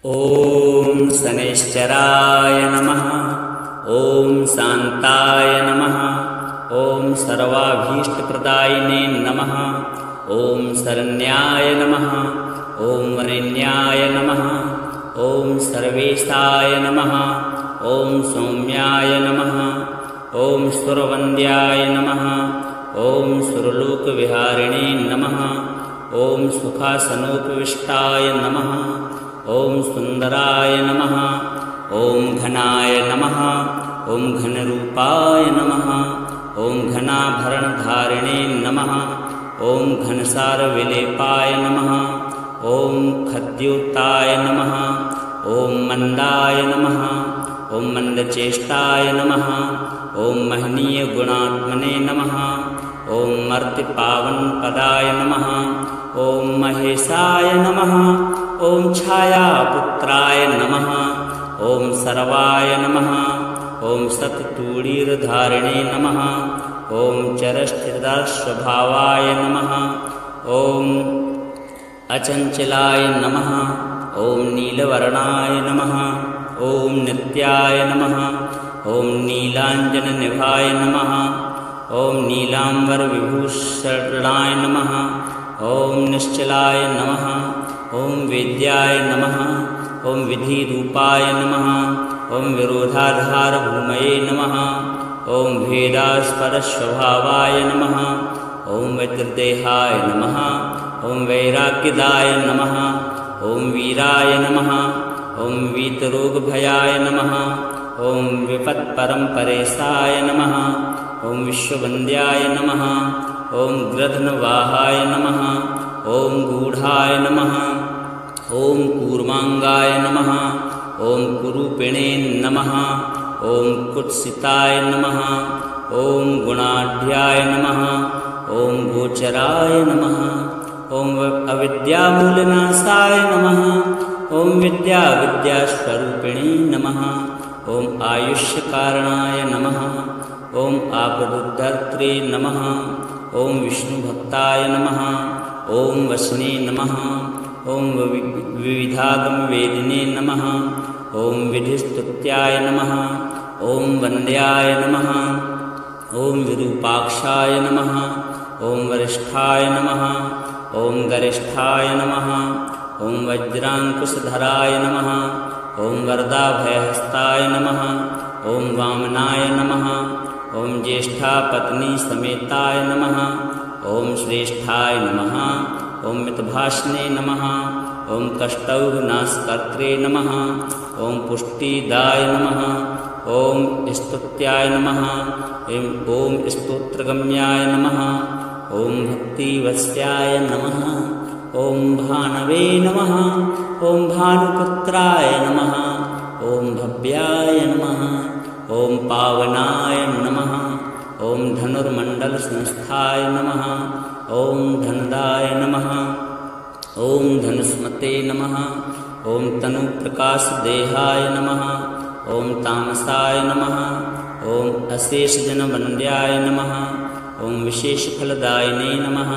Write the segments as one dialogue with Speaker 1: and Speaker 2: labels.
Speaker 1: ॐ शनैश्चराय नमः। ॐ शान्ताय नमः। ॐ सर्वाभीष्टप्रदायिने नमः। ॐ शरण्याय नमः। ॐ वरेण्याय नमः। ॐ सर्वेशाय नमः। ॐ सौम्याय नमः। ॐ सुरवन्द्याय नमः। ॐ सुरलोकविहारिणे नमः। ॐ सुखासनोपविष्टाय नमः। ॐ सुन्दराय नमः। ॐ घनाय नमः। ॐ घनरूपाय नमः। ॐ घनाभरणधारिणे नमः। ॐ घनसारविलेपाय नमः। ॐ खद्योताय नमः। ॐ मन्दाय नमः। ॐ मन्दचेष्टाय नमः। ॐ महनीयगुणात्मने नमः। ॐ मर्त्यपावनपदाय नमः। ॐ महेशाय नमः। ॐ छायापुत्राय नमः। ॐ सर्वाय नमः। ॐ सत्तूणीरधारिणे नमः। ॐ चरस्थिरस्वभावाय नमः। ॐ अचञ्चलाय नमः। ॐ नीलवर्णाय नमः। ॐ नित्याय नमः। ॐ नीलाञ्जननिभाय नमः। ॐ नीलाम्बरविभूषणाय नमः। ॐ निश्चलाय नमः। ॐ वेद्याय नमः। ॐ विधिरूपाय नमः। ॐ विरोधाधारभूमये नमः। ॐ भेदास्पदस्वभावाय नमः। ॐ वज्रदेहाय नमः। ॐ वैराग्यदाय नमः। ॐ वीराय नमः। ॐ वीतरोगभयाय नमः। ॐ विपत्परम्परेशाय नमः। ॐ विश्ववन्द्याय नमः। ॐ गृध्नवाहाय नमः। ॐ गूढाय नमः। ॐ कूर्माङ्गाय नमः। ॐ कुरूपिणे नमः। ॐ कुत्सिताय नमः। ॐ गुणाढ्याय नमः। ॐ गोचराय नमः। ॐ अविद्यामूलनाशाय नमः। ॐ विद्यास्वरूपिणे नमः। ॐ आयुष्यकारणाय नमः। ॐ आपदुद्धर्त्रे नमः। ॐ विष्णुभक्ताय नमः। ॐ वसने नमः। ॐ विविधागमवेदिने नमः। ॐ विधिस्तुत्याय नमः। ॐ वन्द्याय नमः। ॐ विरूपाक्षाय नमः। ॐ वरिष्ठाय नमः। ॐ गरिष्ठाय नमः। ॐ वज्राङ्कुशधराय नमः। ॐ वरदाभयहस्ताय नमः। ॐ वामनाय नमः। ॐ ज्येष्ठापत्नीसमेताय नमः। ॐ श्रेष्ठाय नमः। ॐ मितभाषणे नमः। ॐ कष्टौघनाशकर्त्रे नमः। ॐ पुष्टिदाय नमः। ॐ स्तुत्याय नमः। ॐ स्तोत्रगम्याय नमः। ॐ भक्तिवत्स्याय नमः। ॐ भानवे नमः। ॐ भानुपुत्राय नमः। ॐ भव्याय नमः। ॐ पावनाय नमः। ॐ धनुर्मण्डलसंस्थाय नमः। ॐ धनदाय नमः। ॐ धनुष्मते नमः। ॐ तनुप्रकाशदेहाय नमः। ॐ तामसाय नमः। ॐ अशेषजनवन्द्याय नमः। ॐ विशेषफलदायिने नमः।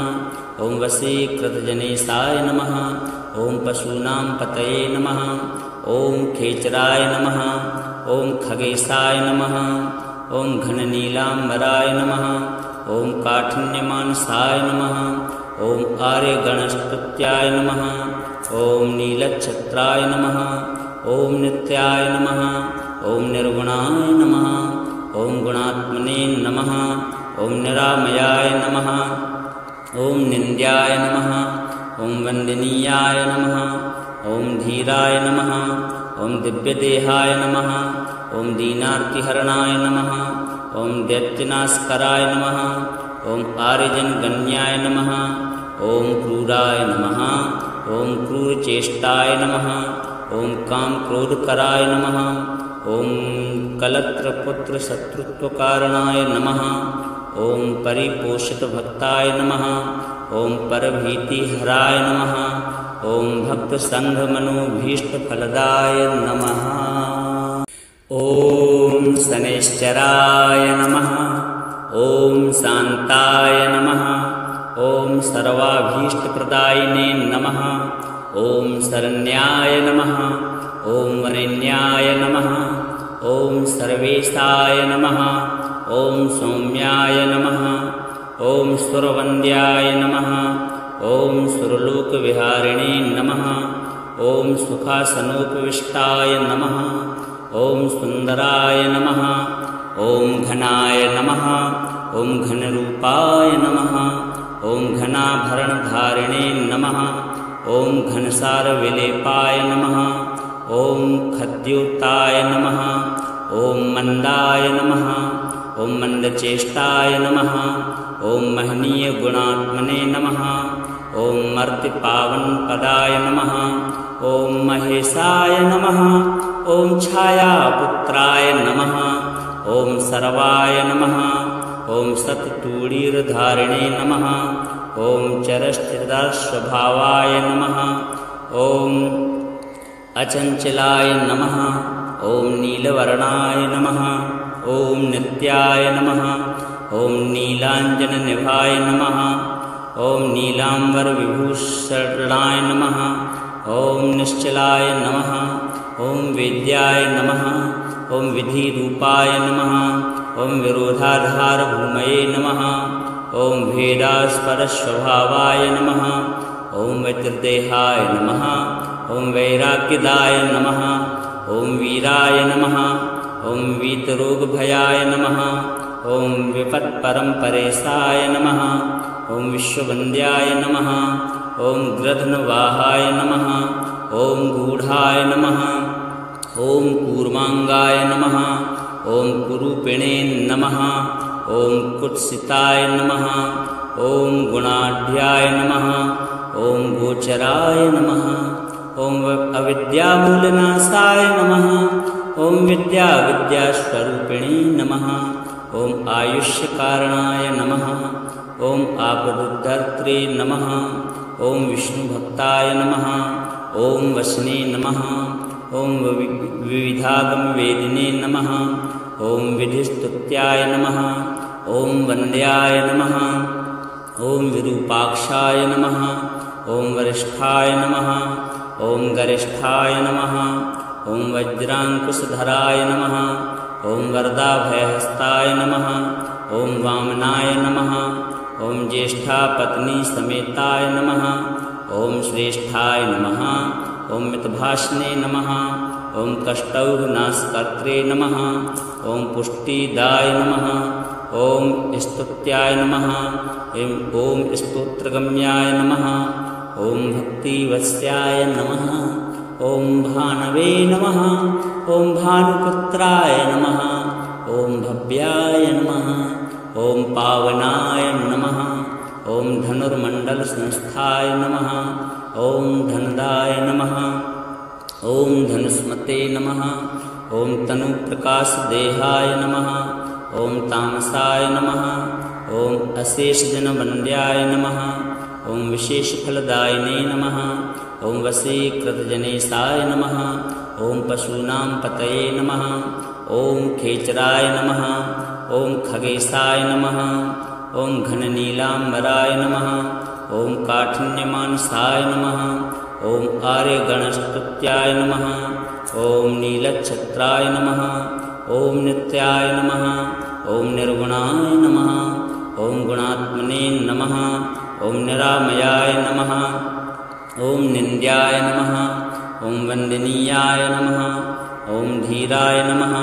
Speaker 1: ॐ वशीकृतजनेशाय नमः। ॐ पशूनां पतये नमः। ॐ खेचराय नमः। ॐ खगेशाय नमः। ॐ घननीलाम्बराय नमः। ॐ काठिन्यमानसाय नमः। ॐ आर्यगणस्तुत्याय नमः। ॐ नीलच्छत्राय नमः। ॐ नित्याय नमः। ॐ निर्गुणाय नमः। ॐ गुणात्मने नमः। ॐ निरामयाय नमः। ॐ निन्द्याय नमः। ॐ वन्दनीयाय नमः। ॐ धीराय नमः। ॐ दिव्यदेहाय नमः। ॐ दीनार्तिहरणाय नमः। ॐ दैत्यनाशकराय नमः। ॐ आर्यजनगण्याय नमः। ॐ क्रूराय नमः। ॐ क्रूरचेष्टाय नमः। ॐ कामक्रोधकराय नमः। ॐ कलत्रपुत्रशत्रुत्वकारणाय नमः। ॐ परिपोषितभक्ताय नमः। ॐ परभीतिहराय नमः। ॐ भक्तसङ्घमनोभीष्टफलदाय नमः। ॐ शनैश्चराय नमः। ॐ शान्ताय नमः। ॐ सर्वाभीष्टप्रदायिने नमः। ॐ शरण्याय नमः। ॐ वरेण्याय नमः ॐ सर्वेशाय नमः ॐ सौम्याय नमः ॐ सुरवन्द्याय नमः ॐ सुरलोकविहारिणे नमः ॐ सुखासनोपविष्टाय नमः ॐ सुन्दराय नमः ॐ घनाय नमः ॐ घनरूपाय नमः ॐ घनाभरणधारिणे नमः ॐ घनसारविलेपाय नमः ॐ खद्योताय नमः ॐ मन्दाय नमः ॐ मन्दचेष्टाय नमः ॐ महनीयगुणात्मने नमः ॐ मर्त्यपावनपदाय नमः ॐ महेशाय नमः ॐ छायापुत्राय नमः ॐ सर्वाय नमः ॐ सत्तूणीरधारिणे नमः ॐ चरस्थिरस्वभावाय नमः ॐ अचञ्चलाय नमः ॐ नीलवर्णाय नमः ॐ नित्याय नमः ॐ नीलाञ्जननिभाय नमः ॐ नीलाम्बरविभूषणाय नमः ॐ निश्चलाय नमः ॐ वेद्याय नमः ॐ विधिरूपाय नमः ॐ विरोधाधारभूमये नमः ॐ भेदास्परस्वभावाय नमः ॐ वैत्रदेहाय नमः ॐ वैराग्यदाय नमः ॐ वीराय नमः ॐ वीतरोगभयाय नमः ॐ विपत्परम्परेशाय नमः ॐ विश्ववन्द्याय नमः ॐ गृध्नवाहाय नमः ॐ गूढाय नमः ॐ कूर्माङ्गाय नमः ॐ कुरूपिणे नमः ॐ कुत्सिताय नमः ॐ गुणाढ्याय नमः ॐ गोचराय नमः ॐ अविद्यामूलनाशाय नमः ॐ विद्यास्वरूपिणे नमः ॐ आयुष्यकारणाय नमः ॐ आपदुद्धर्त्रे नमः ॐ विष्णुभक्ताय नमः ॐ वसने नमः ॐ विविधागमवेदिने नमः ॐ विधिस्तुत्याय नमः ॐ वन्द्याय नमः ॐ विरूपाक्षाय नमः ॐ वरिष्ठाय नमः ॐ गरिष्ठाय नमः ॐ वज्राङ्कुशधराय नमः ॐ वरदाभयहस्ताय नमः ॐ वामनाय नमः ॐ ज्येष्ठापत्नीसमेताय नमः ॐ श्रेष्ठाय नमः ॐ मितभाषणे नमः ॐ कष्टौघनाशकर्त्रे नमः ॐ पुष्टिदाय नमः ॐ स्तुत्याय नमः ॐ स्तोत्रगम्याय नमः ॐ भक्तिवत्स्याय नमः ॐ भानवे नमः ॐ भानुपुत्राय नमः ॐ भव्याय नमः ॐ पावनाय नमः ॐ धनुर्मण्डलसंस्थाय नमः ॐ धनदाय नमः ॐ धनुष्मते नमः ॐ तनुप्रकाशदेहाय नमः ॐ तामसाय नमः ॐ अशेषजनवन्द्याय नमः ॐ विशेषफलदायिने नमः ॐ वशीकृतजनेशाय नमः ॐ पशूनां पतये नमः ॐ खेचराय नमः ॐ खगेशाय नमः ॐ घननीलाम्बराय नमः ॐ काठिन्यमानसाय नमः ॐ आर्यगणस्तुत्याय नमः ॐ नीलच्छत्राय नमः ॐ नित्याय नमः ॐ निर्गुणाय नमः ॐ गुणात्मने नमः ॐ निरामयाय नमः ॐ निन्द्याय नमः ॐ वन्दनीयाय नमः ॐ धीराय नमः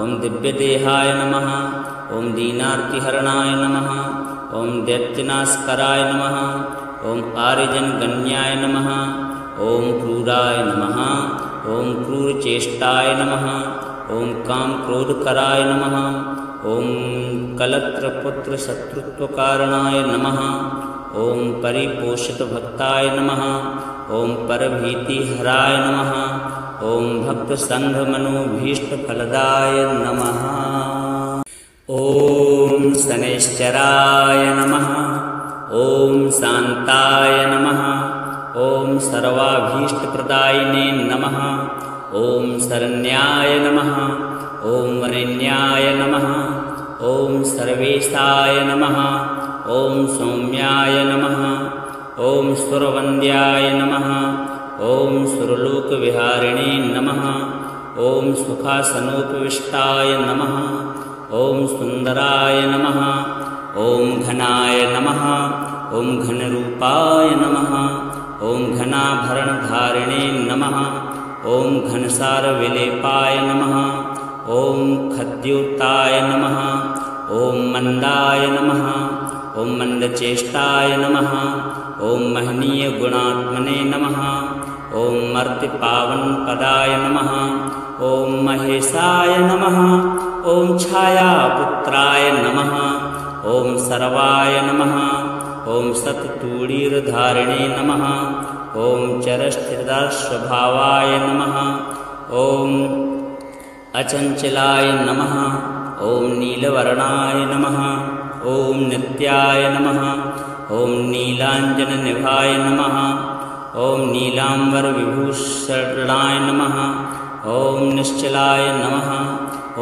Speaker 1: ॐ दिव्यदेहाय नमः ॐ दीनार्तिहरणाय नमः ॐ दैत्यनाशकराय नमः ॐ आर्यजनगण्याय नमः ॐ क्रूराय नमः ॐ क्रूरचेष्टाय नमः ॐ कामक्रोधकराय नमः ॐ कलत्रपुत्रशत्रुत्वकारणाय नमः ॐ परिपोषितभक्ताय नमः ॐ परभीतिहराय नमः ॐ भक्तसङ्घमनोभीष्टफलदाय नमः ॐ शनैश्चराय नमः ॐ शान्ताय नमः ॐ सर्वाभीष्टप्रदायिने नमः ॐ शरण्याय नमः ॐ वरेण्याय नमः ॐ सर्वेशाय नमः ॐ सौम्याय नमः ॐ सुरवन्द्याय नमः ॐ सुरलोकविहारिणे नमः। ॐ सुखासनोपविष्टाय नमः। ॐ सुन्दराय नमः। ॐ घनाय नमः। ॐ घनरूपाय नमः। ॐ घनाभरणधारिणे नमः। ॐ घनसारविलेपाय नमः। ॐ खद्योताय नमः। ॐ मन्दाय नमः। ॐ मन्दचेष्टाय नमः। ॐ महनीयगुणात्मने नमः। ॐ मर्त्यपावनपदाय नमः। ॐ महेशाय नमः। ॐ छायापुत्राय नमः। ॐ सर्वाय नमः। ॐ सत्तूणीरधारिणे नमः। ॐ चरस्थिरस्वभावाय नमः। ॐ अचञ्चलाय नमः। ॐ नीलवर्णाय नमः। ॐ नित्याय नमः। ॐ नीलाञ्जननिभाय नमः। ॐ नीलाम्बरविभूषणाय नमः। ॐ निश्चलाय नमः।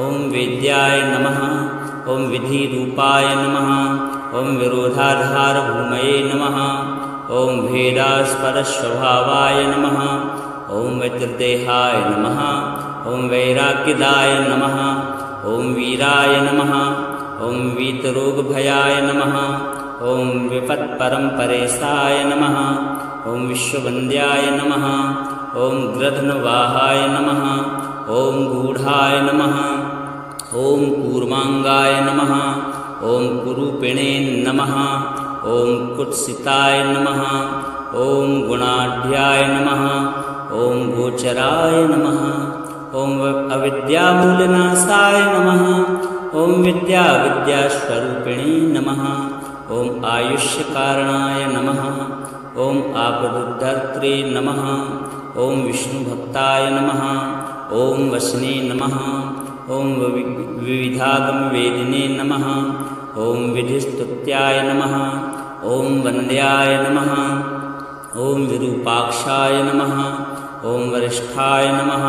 Speaker 1: ॐ वेद्याय नमः। ॐ विधिरूपाय नमः। ॐ विरोधाधारभूमये नमः। ॐ भेदास्पदस्वभावाय नमः। ॐ वज्रदेहाय नमः। ॐ वैराग्यदाय नमः। ॐ वीराय नमः। ॐ वीतरोगभयाय नमः। ॐ विपत्परम्परेशाय नमः। ॐ विश्ववन्द्याय नमः। ॐ गृध्नवाहाय नमः। ॐ गूढाय नमः। ॐ कूर्माङ्गाय नमः। ॐ कुरूपिणे नमः। ॐ कुत्सिताय नमः। ॐ गुणाढ्याय नमः। ॐ गोचराय नमः। ॐ अविद्यामूलनाशाय नमः। ॐ विद्यास्वरूपिणे नमः। ॐ आयुष्यकारणाय नमः। ॐ आपदुद्धर्त्रे नमः। ॐ विष्णुभक्ताय नमः। ॐ वसने नमः। ॐ विविधागमवेदिने नमः। ॐ विधिस्तुत्याय नमः। ॐ वन्द्याय नमः। ॐ विरूपाक्षाय नमः। ॐ वरिष्ठाय नमः।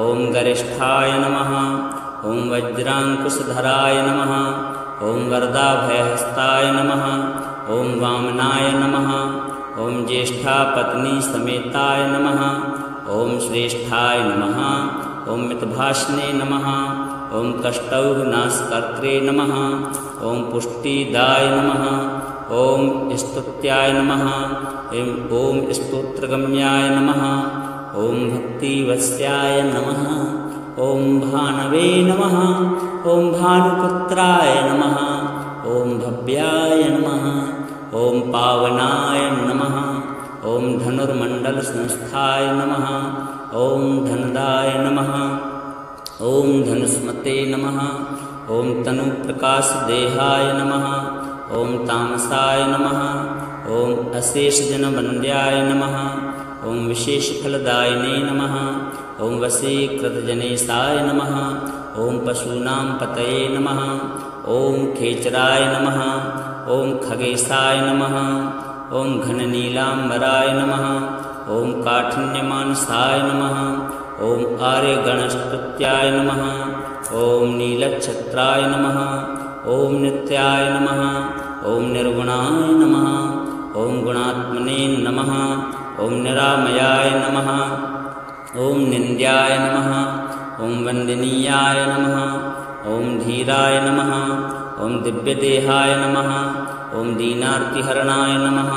Speaker 1: ॐ गरिष्ठाय नमः। ॐ वज्राङ्कुशधराय नमः। ॐ वरदाभयहस्ताय नमः। ॐ वामनाय नमः। ॐ ज्येष्ठापत्नीसमेताय नमः। ॐ श्रेष्ठाय नमः। ॐ मितभाषणे नमः। ॐ कष्टौघनाशकर्त्रे नमः। ॐ पुष्टिदाय नमः। ॐ स्तुत्याय नमः। ॐ स्तोत्रगम्याय नमः। ॐ भक्तिवत्स्याय नमः। ॐ भानवे नमः। ॐ भानुपुत्राय नमः। ॐ भव्याय नमः। ॐ पावनाय नमः। ॐ धनुर्मण्डलसंस्थाय नमः। ॐ धनदाय नमः। ॐ धनुष्मते नमः। ॐ तनुप्रकाशदेहाय नमः। ॐ तामसाय नमः। ॐ अशेषजनवन्द्याय नमः। ॐ विशेषफलदायिने नमः। ॐ वशीकृतजनेशाय नमः। ॐ पशूनां पतये नमः। ॐ खेचराय नमः। ॐ खगेशाय नमः। ॐ घननीलाम्बराय नमः। ॐ काठिन्यमानसाय नमः। ॐ आर्यगणस्तुत्याय नमः। ॐ नीलच्छत्राय नमः। ॐ नित्याय नमः। ॐ निर्गुणाय नमः। ॐ गुणात्मने नमः। ॐ निरामयाय नमः। ॐ निन्द्याय नमः। ॐ वन्दनीयाय नमः। ॐ धीराय नमः। ॐ दिव्यदेहाय नमः। ॐ दीनार्तिहरणाय नमः।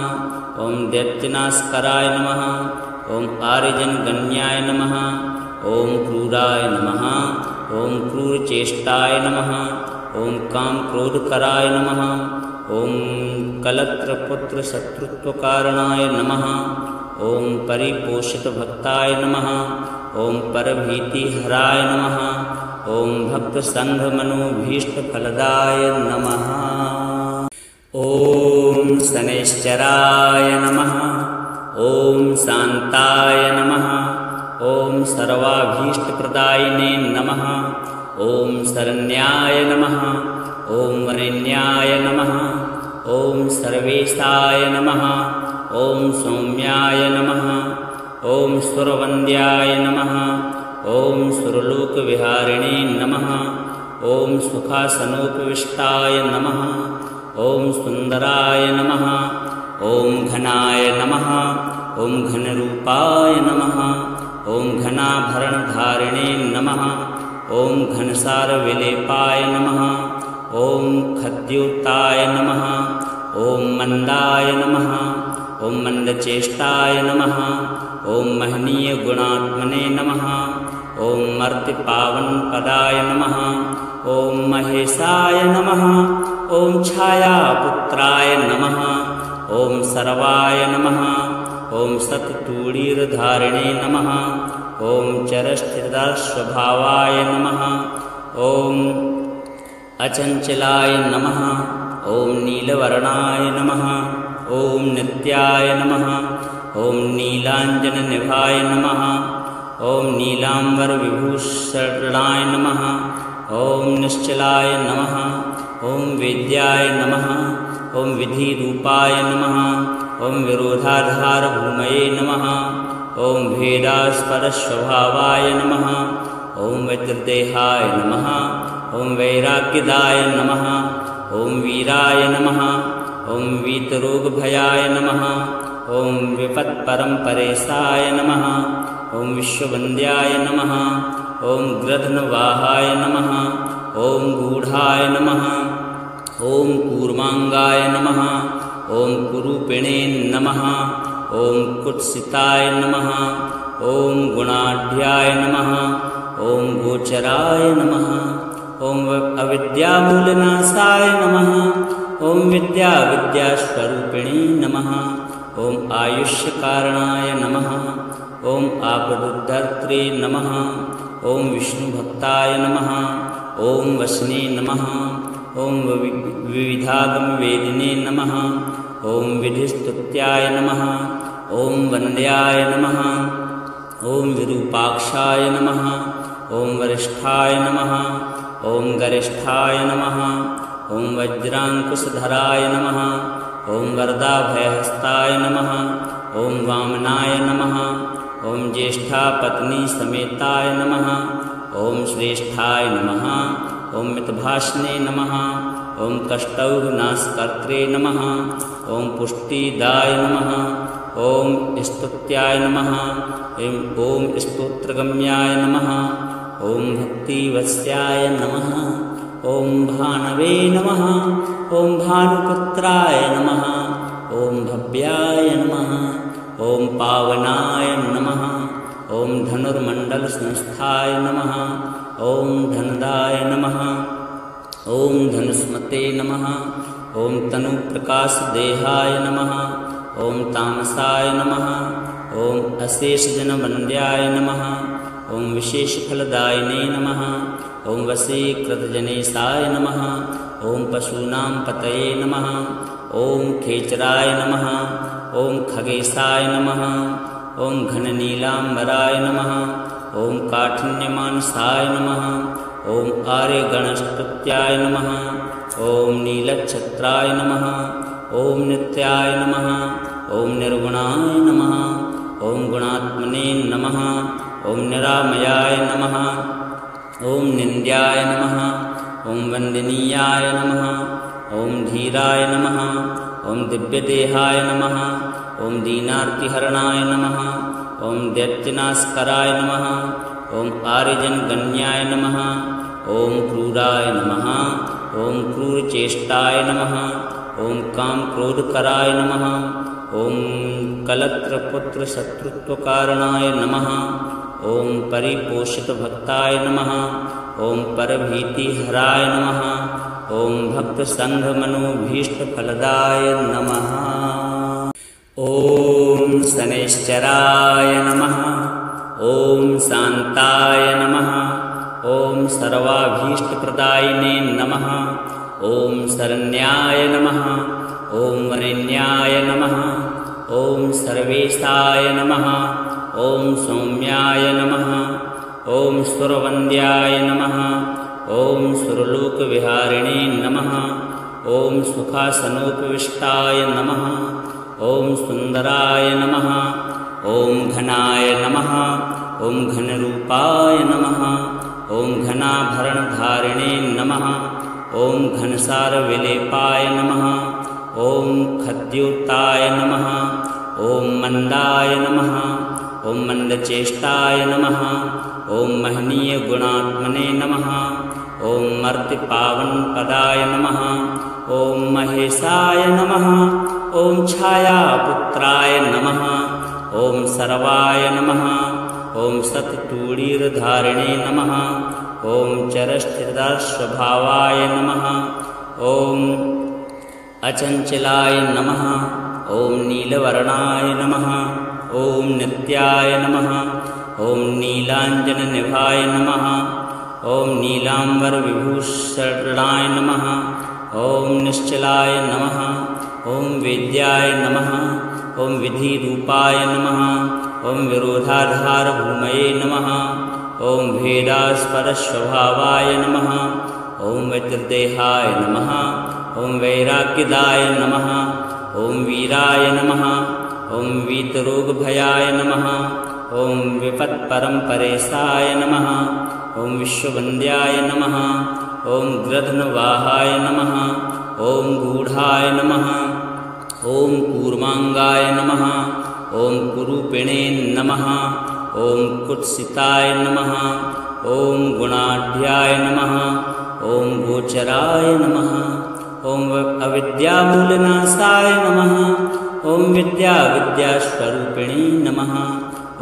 Speaker 1: ॐ दैत्यनाशकराय नमः। ॐ आर्यजनगण्याय नमः। ॐ क्रूराय नमः। ॐ क्रूरचेष्टाय नमः। ॐ कामक्रोधकराय नमः। ॐ कलत्रपुत्रशत्रुत्वकारणाय नमः। ॐ परिपोषितभक्ताय नमः। ॐ परभीतिहराय नमः। ॐ भक्तसङ्घमनोभीष्टफलदाय नमः। ॐ शनैश्चराय नमः। ॐ शान्ताय नमः। ॐ सर्वाभीष्टप्रदायिने नमः। ॐ शरण्याय नमः। ॐ वरेण्याय नमः। ॐ सर्वेशाय नमः। ॐ सौम्याय नमः। ॐ सुरवन्द्याय नमः। ॐ सुरलोकविहारिणे नमः। ॐ सुखासनोपविष्टाय नमः। ॐ सुन्दराय नमः। ॐ घनाय नमः। ॐ घनरूपाय नमः ॐ घनाभरणधारिणे नमः ॐ घनसारविलेपाय नमः ॐ खद्योताय नमः ॐ मंदाय नमः ॐ मंदचेष्टाय नमः ॐ महनीयगुणात्मने नमः ॐ मर्त्यपावनपदाय नमः ॐ महेशाय नमः ॐ छायापुत्राय नमः ॐ सर्वाय नमः ॐ सत्तूणीरधारिणे नमः ॐ चरस्थिरस्वभावाय नमः ॐ अचञ्चलाय नमः ॐ नीलवर्णाय नमः ॐ नित्याय नमः ॐ नीलाञ्जननिभाय नमः ॐ नीलाम्बरविभूषणाय नमः ॐ निश्चलाय नमः ॐ वेद्याय नमः ॐ विधिरूपाय नमः ॐ विरोधाधारभूमये नमः ॐ भेदास्पदस्वभावाय नमः ॐ वज्रदेहाय नमः ॐ वैराग्यदाय नमः ॐ वीराय नमः ॐ वीतरोगभयाय नमः ॐ विपत्परम्परेशाय नमः ॐ विश्ववन्द्याय नमः ॐ गृध्नवाहाय नमः ॐ गूढाय नमः ॐ कूर्मांगाय नमः ॐ कुरूपिणे नमः ॐ कुत्सिताय नमः ॐ गुणाढ्याय नमः ॐ गोचराय नमः ॐ अविद्यामूलनाशाय नमः ॐ विद्यास्वरूपिणे नमः ॐ आयुष्यकारणाय नमः ॐ आपदुद्धर्त्रे नमः ॐ विष्णुभक्ताय नमः ॐ वसने नमः ॐ विविधागमवेदिने नमः ॐ विधिस्तुत्याय नमः ॐ वन्द्याय नमः ॐ विरूपाक्षाय नमः ॐ वरिष्ठाय नमः ॐ गरिष्ठाय नमः ॐ वज्राङ्कुशधराय नमः ॐ वरदाभयहस्ताय नमः ॐ वामनाय नमः ॐ ज्येष्ठापत्नीसमेताय नमः ॐ श्रेष्ठाय नमः ॐ मितभाषणे नमः ॐ कष्टौघनाशकर्त्रे नमः ॐ पुष्टिदाय नमः ॐ स्तुत्याय नमः ॐ स्तोत्रगम्याय नमः ॐ भक्तिवत्स्याय नमः ॐ भानवे नमः ॐ भानुपुत्राय नमः ॐ भव्याय नमः ॐ पावनाय नमः ॐ धनुर्मण्डलसंस्थाय नमः ॐ धनदाय नमः ॐ धनुष्मते नमः ॐ तनुप्रकाशदेहाय नमः ॐ तामसाय नमः ॐ अशेषजनवन्द्याय नमः ॐ विशेषफलदायिने नमः ॐ वशीकृतजनेशाय नमः ॐ पशूनां पतये नमः ॐ खेचराय नमः ॐ खगेशाय नमः ॐ घननीलाम्बराय नमः ॐ काठिन्यमानसाय नमः ॐ आर्यगणस्तुत्याय नमः ॐ नीलच्छत्राय नमः ॐ नित्याय नमः ॐ निर्गुणाय नमः ॐ गुणात्मने नमः ॐ निरामयाय नमः ॐ निन्द्याय नमः ॐ वन्दनीयाय नमः ॐ धीराय नमः ॐ दिव्यदेहाय नमः ॐ दीनार्तिहरणाय नमः ॐ दैत्यनाशकराय नमः ॐ आर्यजनगण्याय नमः ॐ क्रूराय नमः ॐ क्रूरचेष्टाय नमः ॐ कामक्रोधकराय नमः ॐ कलत्रपुत्रशत्रुत्वकारणाय नमः ॐ परिपोषितभक्ताय नमः ॐ परभीतिहराय नमः ॐ भक्तसङ्घमनोभीष्टफलदाय नमः ॐ शनैश्चराय नमः ॐ शान्ताय नमः ॐ सर्वाभीष्टप्रदायिने नमः ॐ शरण्याय नमः ॐ वरेण्याय नमः ॐ सर्वेशाय नमः ॐ सौम्याय नमः ॐ सुरवन्द्याय नमः ॐ सुरलोकविहारिणे नमः ॐ सुखासनोपविष्टाय नमः ॐ सुन्दराय नमः ॐ घनाय नमः ॐ घनरूपाय नमः ॐ घनाभरणधारिणे नमः ॐ घनसारविलेपाय नमः ॐ खद्योताय नमः ॐ मन्दाय नमः ॐ मन्दचेष्टाय नमः ॐ महनीयगुणात्मने नमः ॐ मर्त्यपावनपदाय नमः ॐ महेशाय नमः ॐ छायापुत्राय नमः ॐ सर्वाय नमः ॐ सत्तूणीरधारिणे नमः ॐ चरस्थिरस्वभावाय नमः ॐ अचञ्चलाय नमः ॐ नीलवर्णाय नमः ॐ नित्याय नमः ॐ नीलाञ्जननिभाय नमः ॐ नीलाम्बरविभूषणाय नमः ॐ निश्चलाय नमः ॐ वेद्याय नमः ॐ विधिरूपाय नमः ॐ विरोधाधारभूमये नमः ॐ भेदास्पदस्वभावाय नमः ॐ वज्रदेहाय नमः ॐ वैराग्यदाय नमः ॐ वीराय नमः ॐ वीतरोगभयाय नमः ॐ विपत्परम्परेशाय नमः ॐ विश्ववन्द्याय नमः ॐ गृध्नवाहाय नमः ॐ गूढाय नमः ॐ कूर्माङ्गाय नमः ॐ कुरूपिणे नमः ॐ कुत्सिताय नमः ॐ गुणाढ्याय नमः ॐ गोचराय नमः ॐ अविद्यामूलनाशाय नमः ॐ विद्यास्वरूपिणे नमः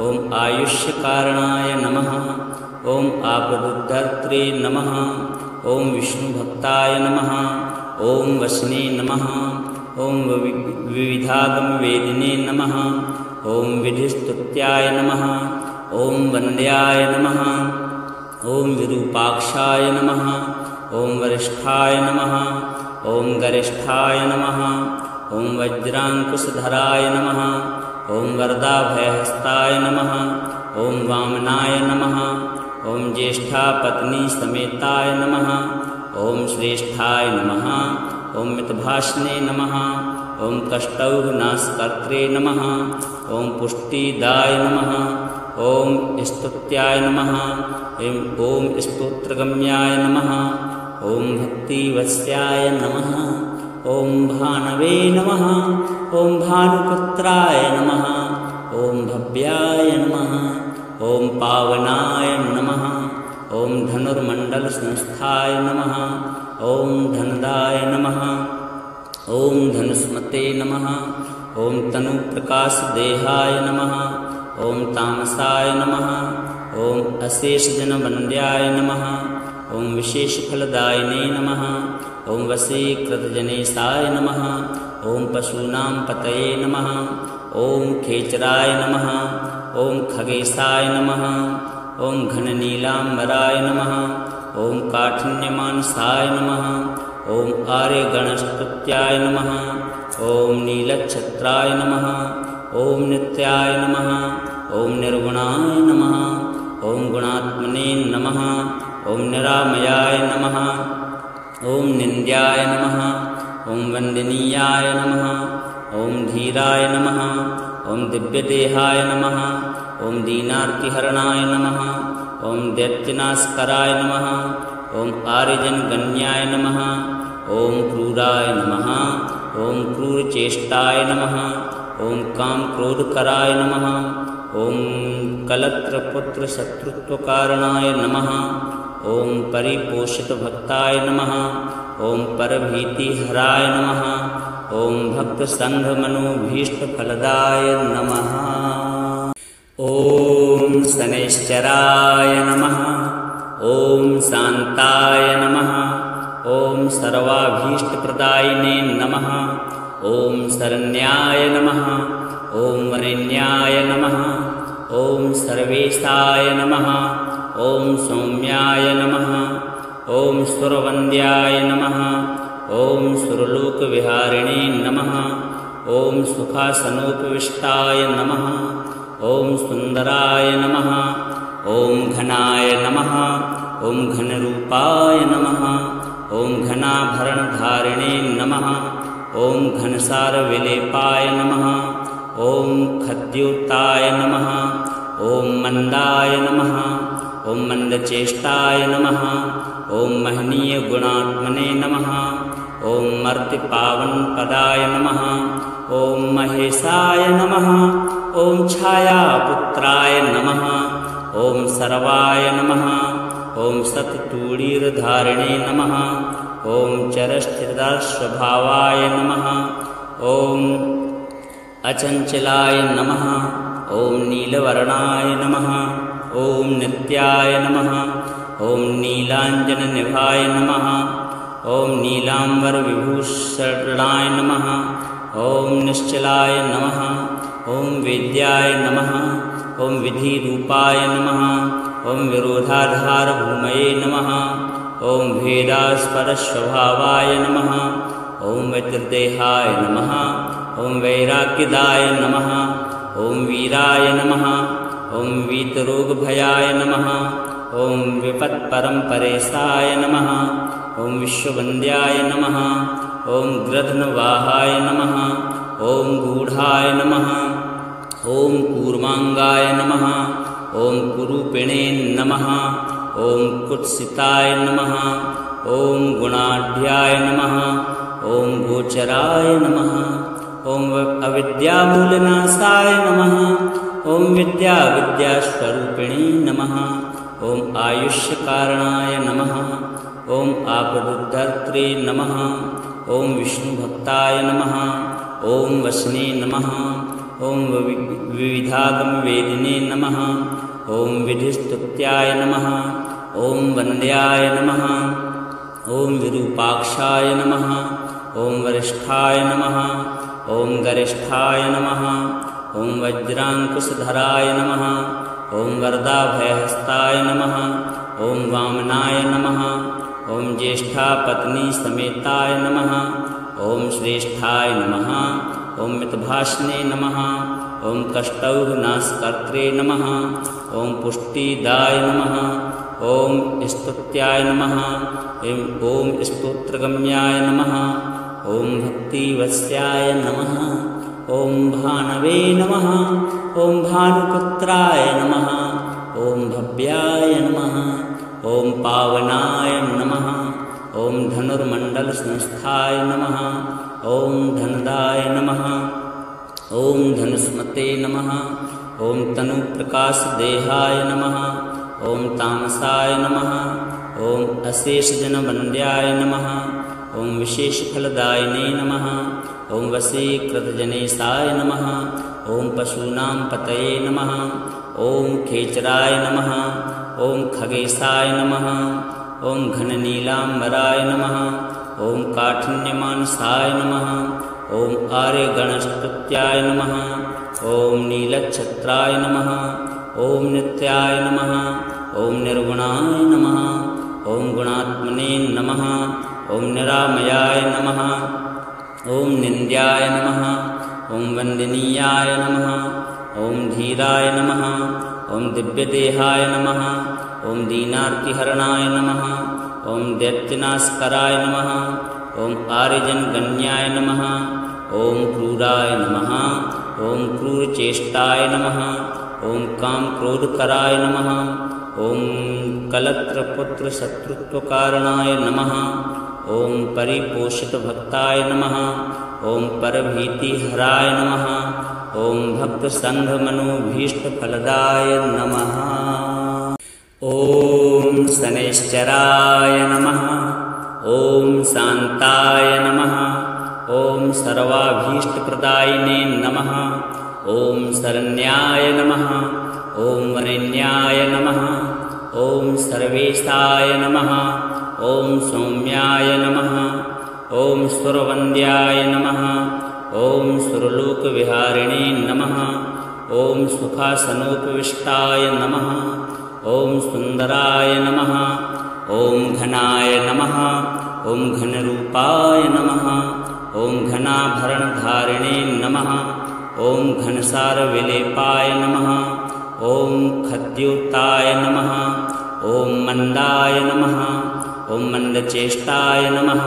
Speaker 1: ॐ आयुष्यकारणाय नमः ॐ आपदुद्धर्त्रे नमः ॐ विष्णुभक्ताय नमः ॐ वसने नमः ॐ विविधागमवेदिने नमः ॐ विधिस्तुत्याय नमः ॐ वन्द्याय नमः ॐ विरूपाक्षाय नमः ॐ वरिष्ठाय नमः ॐ गरिष्ठाय नमः ॐ वज्राङ्कुशधराय नमः ॐ वरदाभयहस्ताय नमः ॐ वामनाय नमः ॐ ज्येष्ठापत्नीसमेताय नमः ॐ श्रेष्ठाय नमः ॐ मितभाषणे नमः ॐ कष्टौघनाशकर्त्रे नमः ॐ पुष्टिदाय नमः ॐ स्तुत्याय नमः ॐ स्तोत्रगम्याय नमः ॐ भक्तिवत्स्याय नमः ॐ भानवे नमः ॐ भानुपुत्राय नमः ॐ भव्याय नमः ॐ पावनाय नमः ॐ धनुर्मण्डलसंस्थाय नमः ॐ धनदाय नमः ॐ धनुष्मते नमः ॐ तनुप्रकाशदेहाय नमः ॐ तामसाय नमः ॐ अशेषजनवन्द्याय नमः ॐ विशेषफलदायिने नमः ॐ वशीकृतजनेशाय नमः ॐ पशूनां पतये नमः ॐ खेचराय नमः ॐ खगेशाय नमः ॐ घननीलाम्बराय नमः ॐ काठिन्यमानसाय नमः ॐ आर्यगणस्तुत्याय नमः ॐ नीलच्छत्राय नमः ॐ नित्याय नमः ॐ निर्गुणाय नमः ॐ गुणात्मने नमः ॐ निरामयाय नमः ॐ निन्द्याय नमः ॐ वन्दनीयाय नमः ॐ धीराय नमः ॐ दिव्यदेहाय नमः ॐ दीनार्तिहरणाय नमः ॐ दैत्यनाशकराय नमः ॐ आर्यजनगण्याय नमः ॐ क्रूराय नमः ॐ क्रूरचेष्टाय नमः ॐ कामक्रोधकराय नमः ॐ कलत्रपुत्रशत्रुत्वकारणाय नमः ॐ परिपोषितभक्ताय नमः ॐ परभीतिहराय नमः ॐ भक्तसङ्घमनोभीष्टफलदाय नमः ॐ शनैश्चराय नमः ॐ शान्ताय नमः ॐ सर्वाभीष्टप्रदायिने नमः ॐ शरण्याय नमः ॐ वरेण्याय नमः ॐ सर्वेशाय नमः ॐ सौम्याय नमः ॐ सुरवन्द्याय नमः ॐ सुरलोकविहारिणे नमः ॐ सुखासनोपविष्टाय नमः ॐ सुन्दराय नमः ॐ घनाय नमः ॐ घनरूपाय नमः ॐ घनाभरणधारिणे नमः ॐ घनसारविलेपाय नमः ॐ खद्योताय नमः ॐ मन्दाय नमः ॐ मन्दचेष्टाय नमः ॐ महनीयगुणात्मने नमः ॐ मर्त्यपावनपदाय नमः ॐ महेशाय नमः। ॐ छायापुत्राय नमः। ॐ सर्वाय नमः। ॐ सत्तूणीरधारिणे नमः। ॐ चरस्थिरस्वभावाय नमः। ॐ अचञ्चलाय नमः। ॐ नीलवर्णाय नमः। ॐ नित्याय नमः। ॐ नीलाञ्जननिभाय नमः। ॐ नीलाम्बरविभूषणाय नमः। ॐ निश्चलाय नमः। ॐ वेद्याय नमः। ॐ विधिरूपाय नमः। ॐ विरोधाधारभूमये नमः। ॐ भेदास्परस्वभावाय नमः। ॐ वैतृदेहाय नमः। ॐ वैराग्यदाय नमः। ॐ वीराय नमः। ॐ वीतरोगभयाय नमः। ॐ विपत्परम्परेशाय नमः। ॐ विश्ववन्द्याय नमः। ॐ गृध्नवाहाय नमः। ॐ गूढाय नमः। ॐ कूर्माङ्गाय नमः। ॐ कुरूपिणे नमः। ॐ कुत्सिताय नमः। ॐ गुणाढ्याय नमः। ॐ गोचराय नमः। ॐ अविद्यामूलनाशाय नमः। ॐ विद्यास्वरूपिणे नमः। ॐ आयुष्यकारणाय नमः। ॐ आपदुद्धर्त्रे नमः। ॐ विष्णुभक्ताय नमः। ॐ वसने नमः। ॐ विविधागमवेदिने नमः। ॐ विधिस्तुत्याय नमः। ॐ वन्द्याय नमः। ॐ विरूपाक्षाय नमः। ॐ वरिष्ठाय नमः। ॐ गरिष्ठाय नमः। ॐ वज्राङ्कुशधराय नमः। ॐ वरदाभयहस्ताय नमः। ॐ वामनाय नमः। ॐ ज्येष्ठापत्नीसमेताय नमः। ॐ श्रेष्ठाय नमः। ॐ मितभाषणे नमः। ॐ कष्टौघनाशकर्त्रे नमः। ॐ पुष्टिदाय नमः। ॐ स्तुत्याय नमः। ॐ स्तोत्रगम्याय नमः। ॐ भक्तिवत्स्याय नमः। ॐ भानवे नमः। ॐ भानुपुत्राय नमः। ॐ भव्याय नमः। ॐ पावनाय नमः। ॐ धनुर्मण्डलसंस्थाय नमः। ॐ धनदाय नमः। ॐ धनुष्मते नमः। ॐ तनुप्रकाशदेहाय नमः। ॐ तामसाय नमः। ॐ अशेषजनवन्द्याय नमः। ॐ विशेषफलदायिने नमः। ॐ वशीकृतजनेशाय नमः। ॐ पशूनां पतये नमः। ॐ खेचराय नमः। ॐ खगेशाय नमः। ॐ घननीलाम्बराय नमः। ॐ काठिन्यमानसाय नमः। ॐ आर्यगणस्तुत्याय नमः। ॐ नीलच्छत्राय नमः। ॐ नित्याय नमः। ॐ निर्गुणाय नमः। ॐ गुणात्मने नमः। ॐ निरामयाय नमः। ॐ निन्द्याय नमः। ॐ वन्दनीयाय नमः। ॐ धीराय नमः। ॐ दिव्यदेहाय नमः। ॐ दीनार्तिहरणाय नमः। ॐ दैत्यनाशकराय नमः। ॐ आर्यजनगण्याय नमः। ॐ क्रूराय नमः। ॐ क्रूरचेष्टाय नमः। ॐ कामक्रोधकराय नमः। ॐ कलत्रपुत्रशत्रुत्वकारणाय नमः। ॐ परिपोषितभक्ताय नमः। ॐ परभीतिहराय नमः। ॐ भक्तसङ्घमनोभीष्टफलदाय नमः। ॐ शनैश्चराय नमः। ॐ शान्ताय नमः। ॐ सर्वाभीष्टप्रदायिने नमः। ॐ शरण्याय नमः। ॐ वरेण्याय नमः। ॐ सर्वेशाय नमः। ॐ सौम्याय नमः। ॐ सुरवन्द्याय नमः। ॐ सुरलोकविहारिणे नमः। ॐ सुखासनोपविष्टाय नमः। ॐ सुन्दराय नमः। ॐ घनाय नमः। ॐ घनरूपाय नमः। ॐ घनाभरणधारिणे नमः। ॐ घनसारविलेपाय नमः। ॐ खद्योताय नमः। ॐ मन्दाय नमः। ॐ मन्दचेष्टाय नमः।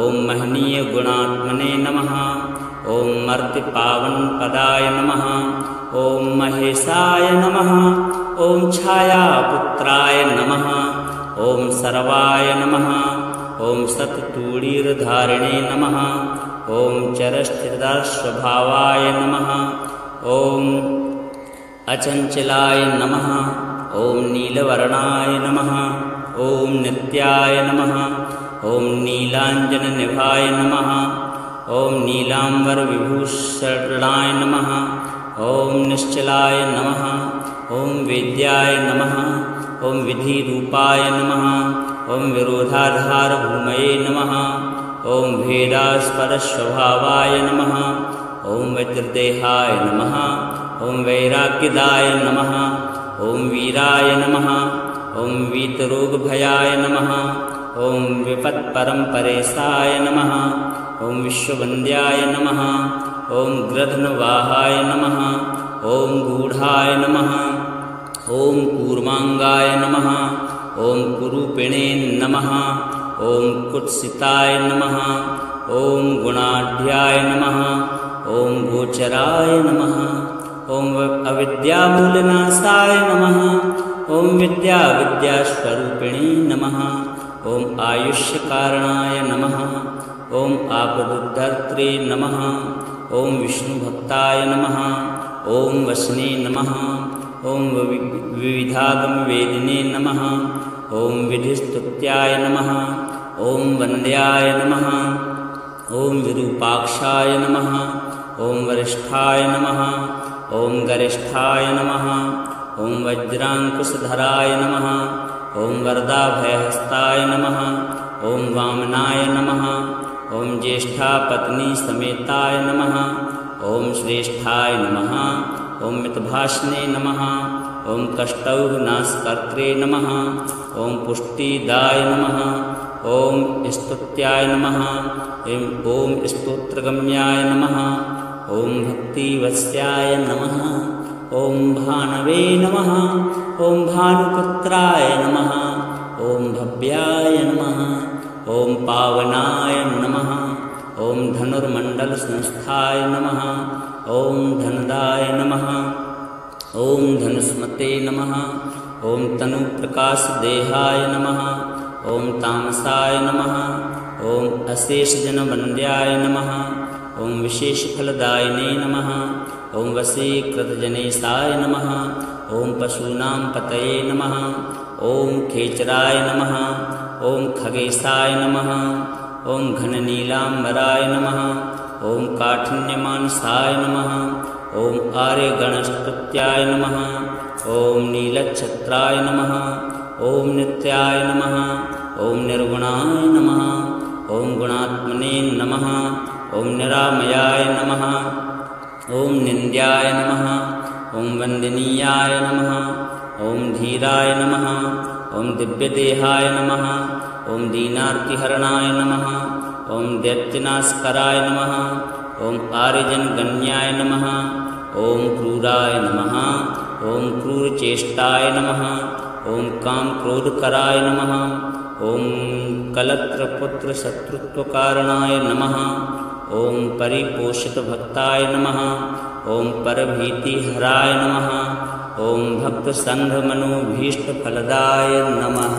Speaker 1: ॐ महनीयगुणात्मने नमः। ॐ मर्त्यपावनपदाय नमः। ॐ महेशाय नमः। ॐ छायापुत्राय नमः। ॐ सर्वाय नमः। ॐ सत्तूणीरधारिणे नमः। ॐ चरस्थितस्वभावाय नमः। ॐ अचञ्चलाय नमः। ॐ नीलवर्णाय नमः। ॐ नित्याय नमः। ॐ नीलाञ्जननिभाय नमः। ॐ नीलाम्बरविभूषणाय नमः। ॐ निश्चलाय नमः। ॐ वेद्याय नमः। ॐ विधिरूपाय नमः। ॐ विरोधाधारभूमये नमः। ॐ भेदास्पदस्वभावाय नमः। ॐ वज्रदेहाय नमः। ॐ वैराग्यदाय नमः। ॐ वीराय नमः। ॐ वीतरोगभयाय नमः। ॐ विपत्परम्परेशाय नमः। ॐ विश्ववन्द्याय नमः। ॐ गृध्नवाहाय नमः। ॐ गूढाय नमः। ॐ कूर्माङ्गाय नमः। ॐ कुरूपिणे नमः। ॐ कुत्सिताय नमः। ॐ गुणाढ्याय नमः। ॐ गोचराय नमः। ॐ अविद्यामूलनाशाय नमः। ॐ विद्यास्वरूपिणे नमः। ॐ आयुष्यकारणाय नमः। ॐ आपदुद्धर्त्रे नमः। ॐ विष्णुभक्ताय नमः। ॐ वसने नमः। ॐ विविधागमवेदिने नमः। ॐ विधिस्तुत्याय नमः। ॐ वन्द्याय नमः। ॐ विरूपाक्षाय नमः। ॐ वरिष्ठाय नमः। ॐ गरिष्ठाय नमः। ॐ वज्राङ्कुशधराय नमः। ॐ वरदाभयहस्ताय नमः। ॐ वामनाय नमः। ॐ ज्येष्ठापत्नीसमेताय नमः। ॐ श्रेष्ठाय नमः। ॐ मितभाषणे नमः। ॐ कष्टौघनाशकर्त्रे नमः। ॐ पुष्टिदाय नमः। ॐ स्तुत्याय नमः। ॐ स्तोत्रगम्याय नमः। ॐ भक्तिवत्स्याय नमः। ॐ भानवे नमः। ॐ भानुपुत्राय नमः। ॐ भव्याय नमः। ॐ पावनाय नमः। ॐ धनुर्मण्डलसंस्थाय नमः। ॐ धनदाय नमः। ॐ धनुष्मते नमः। ॐ तनुप्रकाशदेहाय नमः। ॐ तामसाय नमः। ॐ अशेषजनवन्द्याय नमः। ॐ विशेषफलदायिने नमः। ॐ वशीकृतजनेशाय नमः। ॐ पशूनां पतये नमः। ॐ खेचराय नमः। ॐ खगेशाय नमः। ॐ घननीलाम्बराय नमः। ॐ काठिन्यमानसाय नमः। ॐ आर्यगणस्तुत्याय नमः। ॐ नीलच्छत्राय नमः। ॐ नित्याय नमः। ॐ निर्गुणाय नमः। ॐ गुणात्मने नमः। ॐ निरामयाय नमः। ॐ निन्द्याय नमः। ॐ वन्दनीयाय नमः। ॐ धीराय नमः। ॐ दिव्यदेहाय नमः। ॐ दीनार्तिहरणाय नमः। ॐ दैत्यनाशकराय नमः। ॐ आर्यजनगण्याय नमः। ॐ क्रूराय नमः। ॐ क्रूरचेष्टाय नमः। ॐ कामक्रोधकराय नमः। ॐ कलत्रपुत्रशत्रुत्वकारणाय नमः। ॐ परिपोषितभक्ताय नमः। ॐ परभीतिहराय नमः। ॐ भक्तसङ्घमनोभीष्टफलदाय नमः।